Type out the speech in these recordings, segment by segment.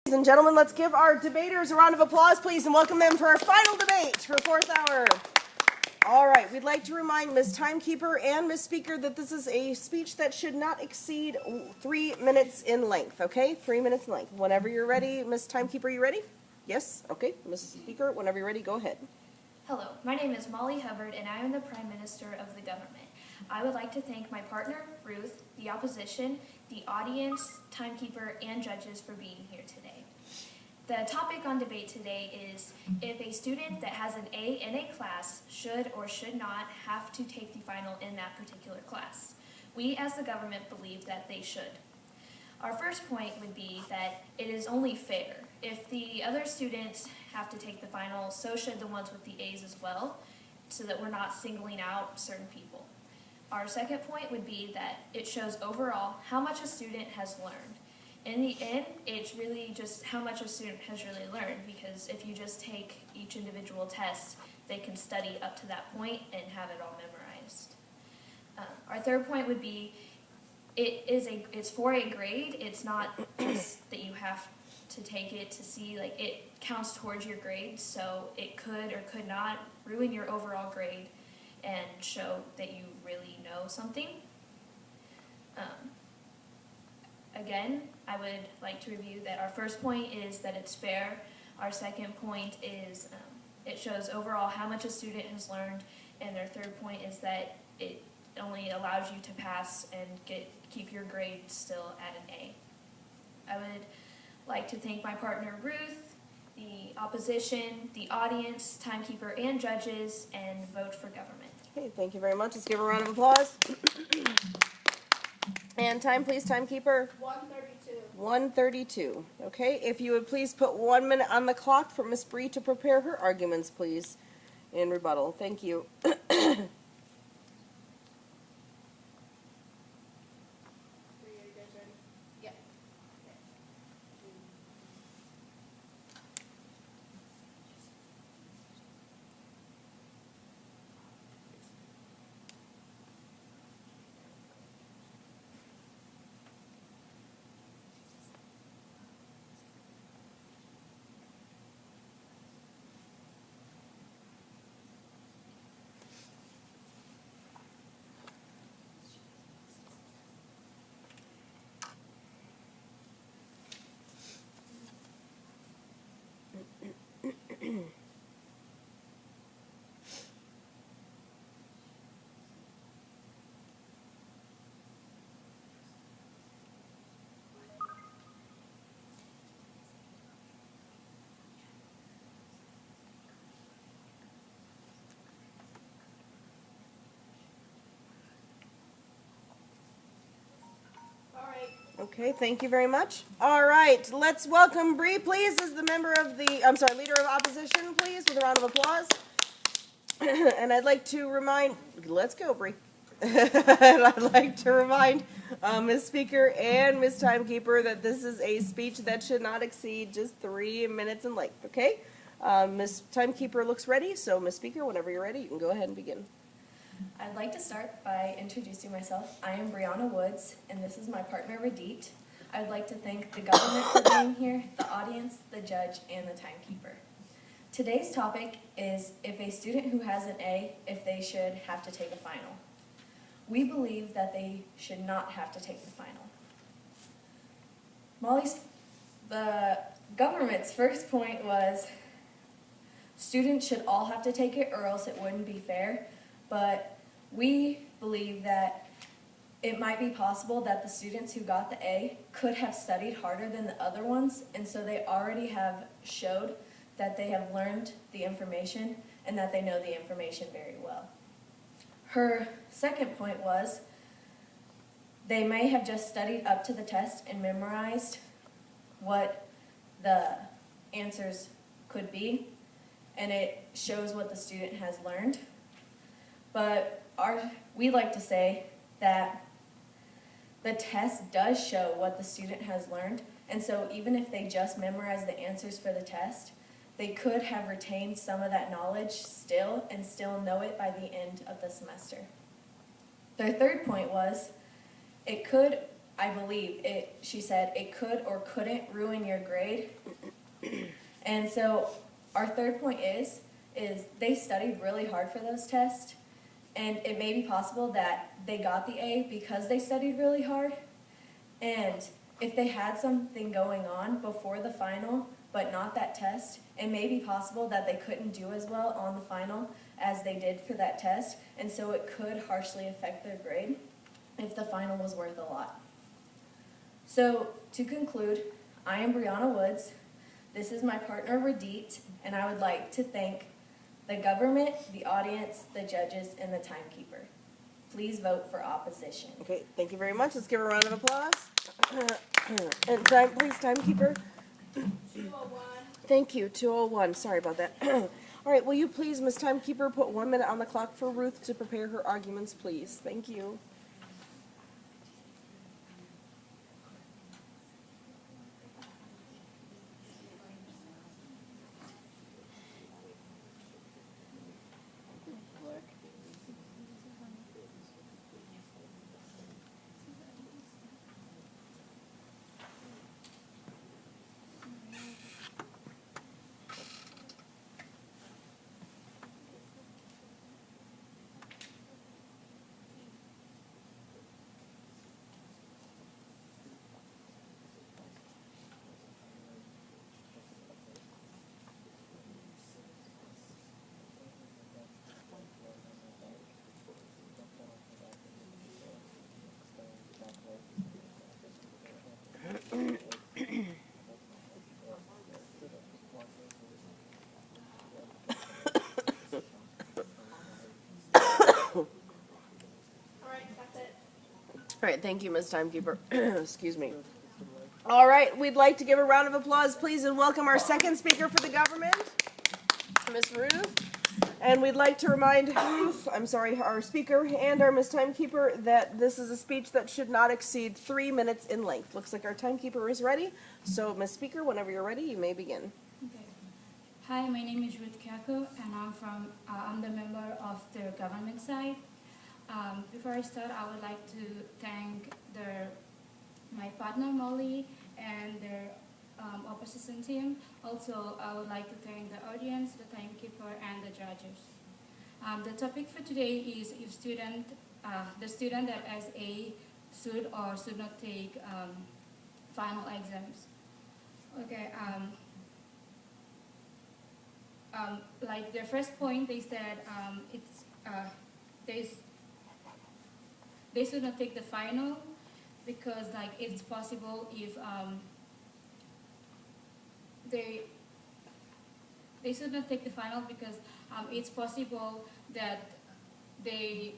Ladies and gentlemen, let's give our debaters a round of applause, please, and welcome them for our final debate for fourth hour. All right, we'd like to remind Ms. Timekeeper and Ms. Speaker that this is a speech that should not exceed 3 minutes in length, okay? 3 minutes in length. Whenever you're ready, Ms. Timekeeper, you ready? Yes? Okay. Ms. Speaker, whenever you're ready, go ahead. Hello, my name is Molly Hubbard, and I am the Prime Minister of the government. I would like to thank my partner, Ruth, the opposition, the audience, timekeeper, and judges for being here today. The topic on debate today is if a student that has an A in a class should or should not have to take the final in that particular class. We as the government believe that they should. Our first point would be that it is only fair. If the other students have to take the final, so should the ones with the A's as well, so that we're not singling out certain people. Our second point would be that it shows overall how much a student has learned. In the end, it's really just how much a student has really learned, because if you just take each individual test, they can study up to that point and have it all memorized. Our third point would be it's for a grade. It's not just that you have to take it to see, like, it counts towards your grade, so it could or could not ruin your overall grade and show that you really know something. Again, I would like to review that our first point is that it's fair. Our second point is it shows overall how much a student has learned, and our third point is that it only allows you to pass and keep your grade still at an A. I would like to thank my partner Ruth, the opposition, the audience, timekeeper, and judges, and vote for government. Okay, thank you very much. Let's give a round of applause. And time, please, timekeeper. 1:32. 1:32. Okay, if you would please put 1 minute on the clock for Ms. Bree to prepare her arguments, please, in rebuttal. Thank you. Are you guys ready? Yeah. Okay, thank you very much. All right, let's welcome Bree, please, as the leader of opposition, please, with a round of applause. And I'd like to remind, let's go, Bree. And I'd like to remind Ms. Speaker and Ms. Timekeeper that this is a speech that should not exceed just 3 minutes in length, okay? Ms. Timekeeper looks ready, so Ms. Speaker, whenever you're ready, you can go ahead and begin. I'd like to start by introducing myself. I am Brianna Woods, and this is my partner, Rediet. I would like to thank the government for being here, the audience, the judge, and the timekeeper. Today's topic is if a student who has an A, if they should have to take a final. We believe that they should not have to take the final. The government's first point was students should all have to take it or else it wouldn't be fair. But we believe that it might be possible that the students who got the A could have studied harder than the other ones, and so they already have showed that they have learned the information and that they know the information very well. Her second point was they may have just studied up to the test and memorized what the answers could be, and it shows what the student has learned. But we like to say that the test does show what the student has learned, and so even if they just memorize the answers for the test, they could have retained some of that knowledge still and still know it by the end of the semester. Their third point was it could I believe it, she said it could or couldn't ruin your grade. And so our third point is they studied really hard for those tests, and it may be possible that they got the A because they studied really hard. And if they had something going on before the final, but not that test, it may be possible that they couldn't do as well on the final as they did for that test, and so it could harshly affect their grade if the final was worth a lot. So to conclude, I am Brianna Woods. This is my partner Rediet, and I would like to thank the government, the audience, the judges, and the timekeeper. Please vote for opposition. Okay, thank you very much. Let's give her a round of applause. And time, please, timekeeper. 201. Thank you, 2:01. Sorry about that. All right, will you please, Ms. Timekeeper, put 1 minute on the clock for Ruth to prepare her arguments, please? Thank you. All right, that's it. All right, thank you, Ms. Timekeeper. Excuse me. All right, we'd like to give a round of applause, please, and welcome our second speaker for the government, Ms. Ruth. And we'd like to remind Ruth, our speaker and our Ms. Timekeeper that this is a speech that should not exceed 3 minutes in length. Looks like our timekeeper is ready. So, Ms. Speaker, whenever you're ready, you may begin. Okay. Hi, my name is Ruth Kako, and I'm the member of the government side. Before I start, I would like to thank my partner Molly and their opposition team. Also, I would like to thank the audience, the timekeeper, and the judges. The topic for today is if the student that has A should or should not take final exams. Okay. Like the first point, they said they should not take the final because like it's possible if they should not take the final because it's possible that they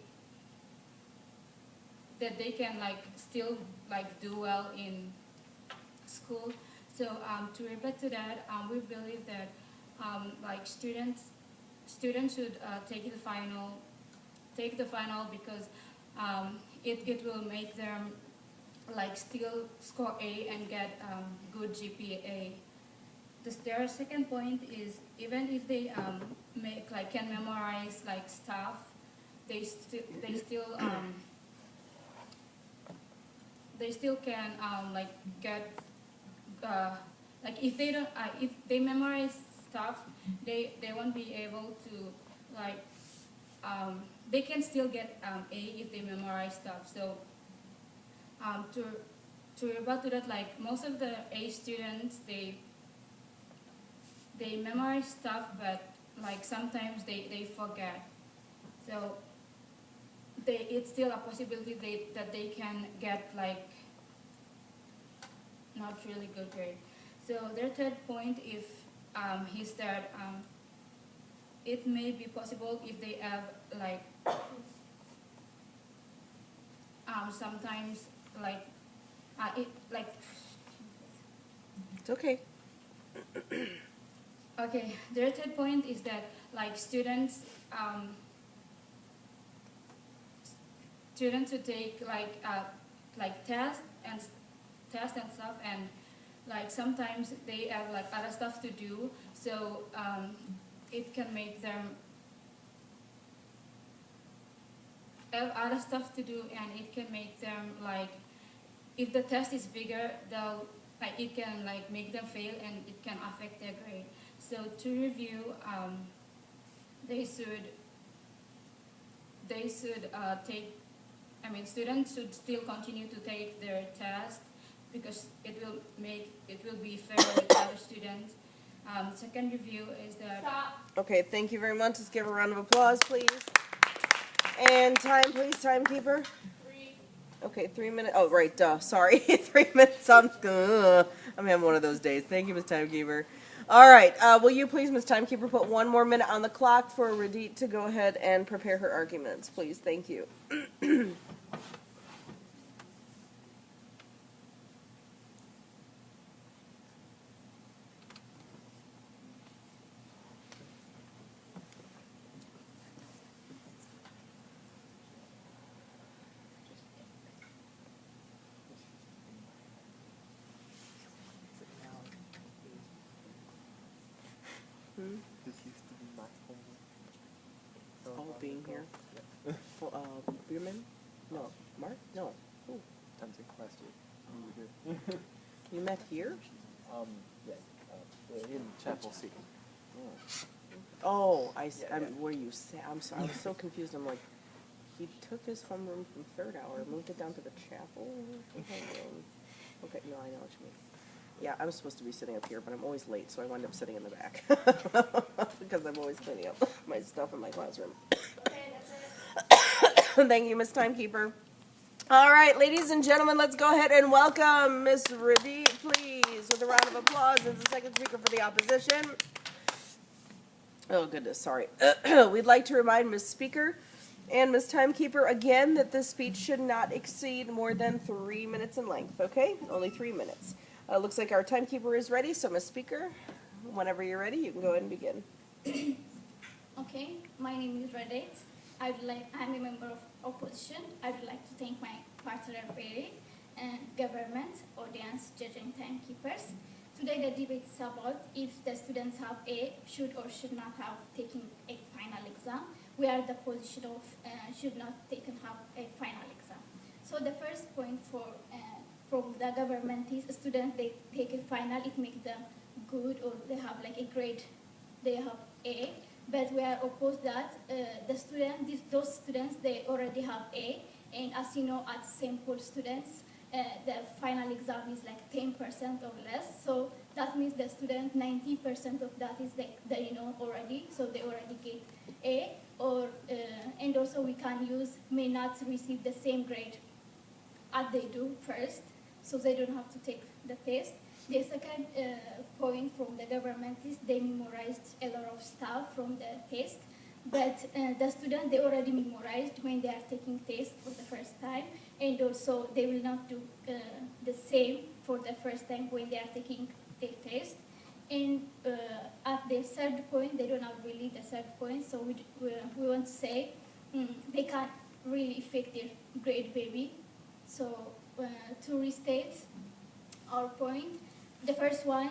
can like still like do well in school. So to reply to that, we believe that like students should take the final because it will make them like still score A and get good GPA. Their second point is even if they can memorize like stuff, they still can like get like if they memorize stuff, they won't be able to like they can still get A if they memorize stuff. So to rebut to that, like most of the A students, they memorize stuff, but like sometimes they forget. So it's still a possibility that they can get like not really good grade. So their third point is that it may be possible if they have like sometimes like It's okay. Okay, their third point is that like students should take like tests and stuff, and like sometimes they have like other stuff to do, so it can make them have other stuff to do, and it can make them like if the test is bigger, they'll like it can like make them fail and it can affect their grade. So to review, they should take. I mean, students should still continue to take their test because it will be fair with other students. Second review is that. Stop. Okay, thank you very much. Let's give a round of applause, please. And time, please, timekeeper. 3. Okay, 3 minutes. Oh, right, duh. Sorry. 3 minutes. I'm having one of those days. Thank you, Ms. Timekeeper. All right. Will you please, Ms. Timekeeper, put 1 more minute on the clock for Rediet to go ahead and prepare her arguments, please? Thank you. This used to be my homework. All being here. Bierman? No. Mark? No. Who? Times in class year. You were here. You met here? Yeah. In Chapel C. Oh, Yeah. where you sat. I'm sorry. I was so confused. I'm like, he took his homeroom from third hour, moved it down to the chapel homeroom. Okay, no, I know what you mean. Yeah, I'm supposed to be sitting up here, but I'm always late, so I wind up sitting in the back. Because I'm always cleaning up my stuff in my classroom. Okay, that's it. Thank you, Ms. Timekeeper. All right, ladies and gentlemen, let's go ahead and welcome Ms. Rediet, please, with a round of applause as the second speaker for the opposition. Oh, goodness, sorry. We'd like to remind Ms. Speaker and Ms. Timekeeper again that this speech should not exceed more than 3 minutes in length, okay? Only 3 minutes. Looks like our timekeeper is ready, so Ms. Speaker, whenever you're ready, you can go ahead and begin. Okay, my name is Rediet. I'm a member of opposition. I would like to thank my partner Perry and government, audience, judge and timekeepers. Today the debate is about if the students have should or should not have taken a final exam. We are the position of should not taken have a final exam. So the first point from the government is students, they take a final, it makes them good or they have like a grade, they have A. But we are opposed that those students, they already have A. And as you know, at St. Paul students, the final exam is like 10% or less. So that means the student, 90% of that is like already. So they already get A. And also we may not receive the same grade as they do first. So they don't have to take the test. The second point from the government is they memorized a lot of stuff from the test. But the students, they already memorized when they are taking test for the first time. And also they will not do the same for the first time when they are taking the test. And at the third point, they don't have really the third point. So we want to say they can't really affect their grade maybe. So to restate our point, the first one,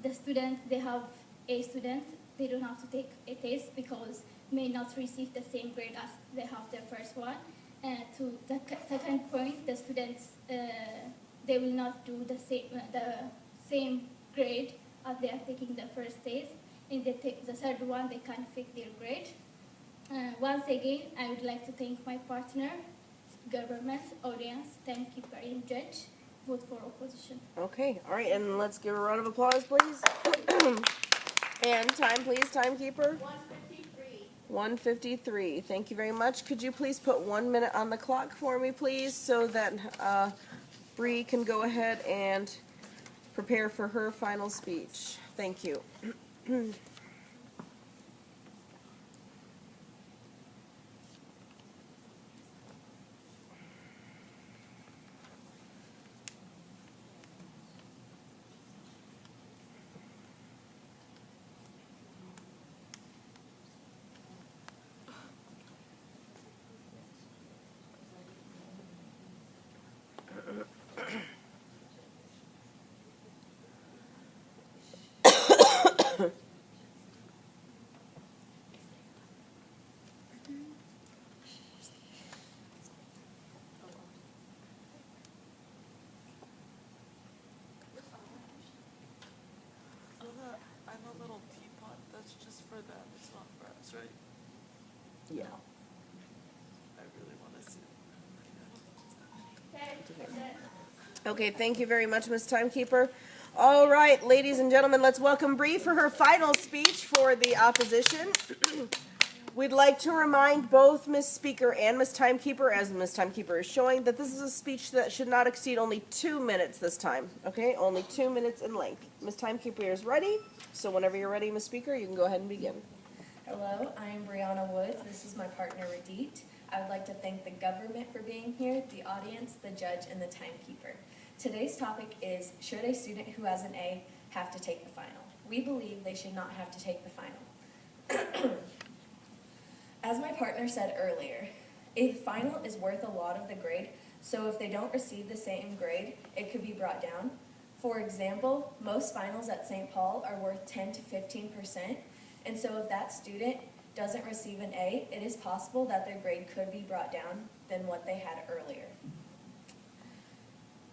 the student, they have a student, they don't have to take a test because may not receive the same grade as they have their first one. To the second point, the students, they will not do the same grade as they are taking the first test. And they take the third one, they can affect their grade. Once again, I would like to thank my partner, government, audience, timekeeper, and judge. Vote for opposition. Okay, all right, and let's give a round of applause, please. And time, please, timekeeper. 153. 1:53. Thank you very much. Could you please put 1 minute on the clock for me, please, so that Bree can go ahead and prepare for her final speech. Thank you. I'm a little teapot. That's just for them. It's not for us, right? Yeah. I really want to see it. Okay, that's it. Okay, thank you very much, Ms. Timekeeper. All right, ladies and gentlemen, let's welcome Bree for her final speech for the opposition. We'd like to remind both Ms. Speaker and Ms. Timekeeper, as Ms. Timekeeper is showing, that this is a speech that should not exceed only 2 minutes this time, okay? Only 2 minutes in length. Ms. Timekeeper is ready, so whenever you're ready, Ms. Speaker, you can go ahead and begin. Hello, I'm Brianna Woods. This is my partner, Rediet. I would like to thank the government for being here, the audience, the judge, and the timekeeper. Today's topic is, should a student who has an A have to take the final? We believe they should not have to take the final. As my partner said earlier, a final is worth a lot of the grade, so if they don't receive the same grade, it could be brought down. For example, most finals at St. Paul are worth 10 to 15%, and so if that student doesn't receive an A, it is possible that their grade could be brought down than what they had earlier.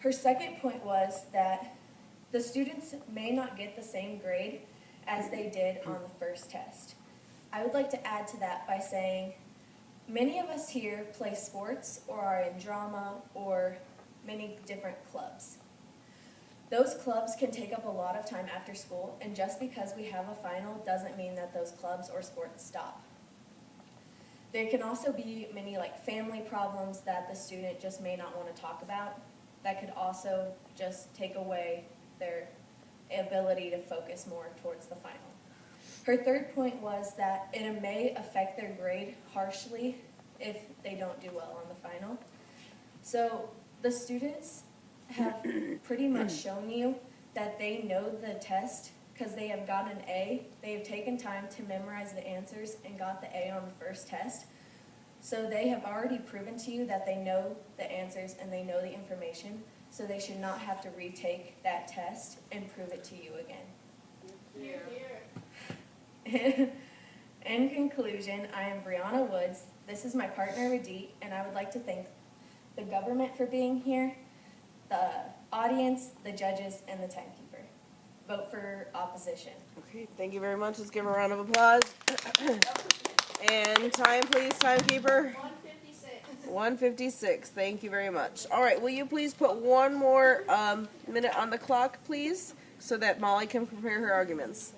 Her second point was that the students may not get the same grade as they did on the first test. I would like to add to that by saying many of us here play sports or are in drama or many different clubs. Those clubs can take up a lot of time after school, and just because we have a final doesn't mean that those clubs or sports stop. There can also be many family problems that the student just may not want to talk about that could also just take away their ability to focus more towards the final. Her third point was that it may affect their grade harshly if they don't do well on the final. So the students have pretty much shown you that they know the test because they have got an A. They have taken time to memorize the answers and got the A on the first test. So they have already proven to you that they know the answers and they know the information, so they should not have to retake that test and prove it to you again. Here. In conclusion, I am Brianna Woods. This is my partner, Rediet, and I would like to thank the government for being here, the audience, the judges, and the timekeeper. Vote for opposition. Okay, thank you very much. Let's give her a round of applause. And time, please, timekeeper. 156. 1:56. Thank you very much. All right, will you please put one more minute on the clock, please, so that Molly can prepare her arguments?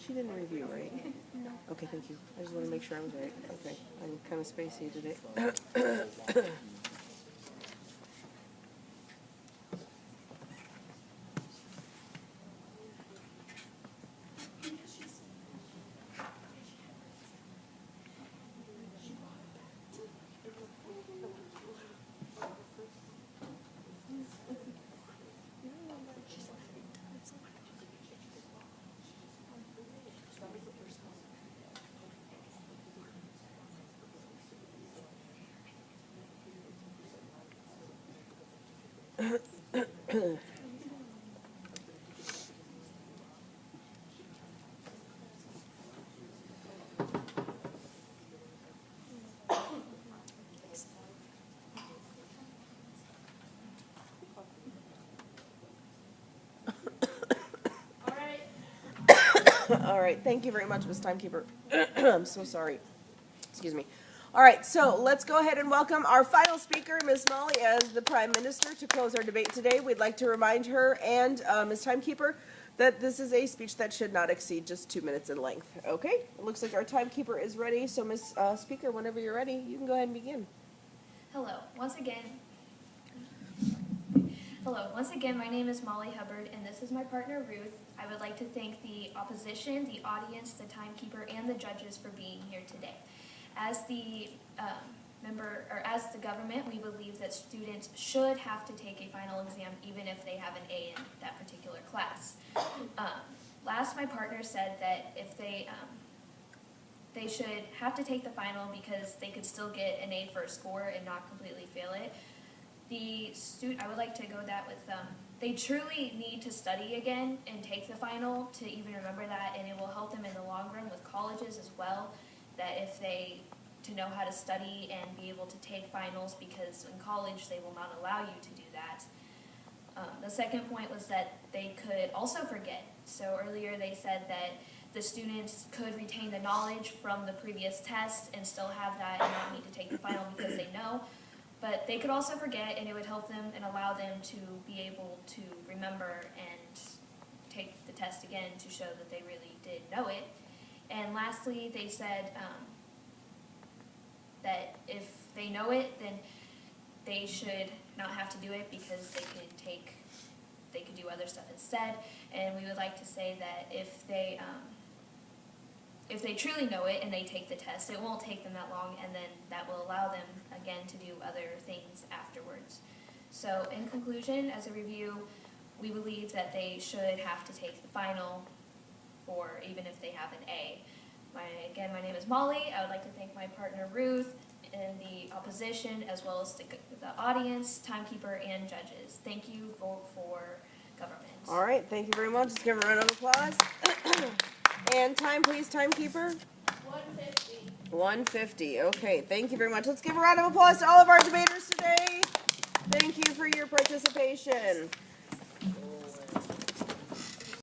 She didn't review, right? No. Okay, thank you. I just want to make sure I was right. Okay, I'm kind of spacey today. All right, thank you very much, Ms. Timekeeper. I'm so sorry. Excuse me. All right, so let's go ahead and welcome our final speaker, Ms. Molly, as the Prime Minister to close our debate today. We'd like to remind her and Ms. Timekeeper that this is a speech that should not exceed just 2 minutes in length. Okay, it looks like our timekeeper is ready, so Ms. Speaker, whenever you're ready, you can go ahead and begin. Hello, once again, my name is Molly Hubbard, and this is my partner, Ruth. I would like to thank the opposition, the audience, the timekeeper, and the judges for being here today. As the as the government, we believe that students should have to take a final exam even if they have an A in that particular class. Last, my partner said that if they should have to take the final because they could still get an A for a score and not completely fail it. I would like to go that with they truly need to study again and take the final to even remember that, and it will help them in the long run with colleges as well, that if they to know how to study and be able to take finals, because in college they will not allow you to do that. The second point was that they could also forget. So earlier they said that the students could retain the knowledge from the previous test and still have that and not need to take the final because they know. But they could also forget, and it would help them and allow them to be able to remember and take the test again to show that they really did know it. And lastly, they said that if they know it, then they should not have to do it because they could do other stuff instead. And we would like to say that if they truly know it and they take the test, it won't take them that long, and then that will allow them again to do other things afterwards. So in conclusion, as a review, we believe that they should have to take the final, or even if they have an A. Again, my name is Molly. I would like to thank my partner Ruth and the opposition, as well as the audience, timekeeper, and judges. Thank you for government. All right, thank you very much. Let's give a round of applause. And time, please, timekeeper. 150. 150. Okay, thank you very much. Let's give a round of applause to all of our debaters today. Thank you for your participation.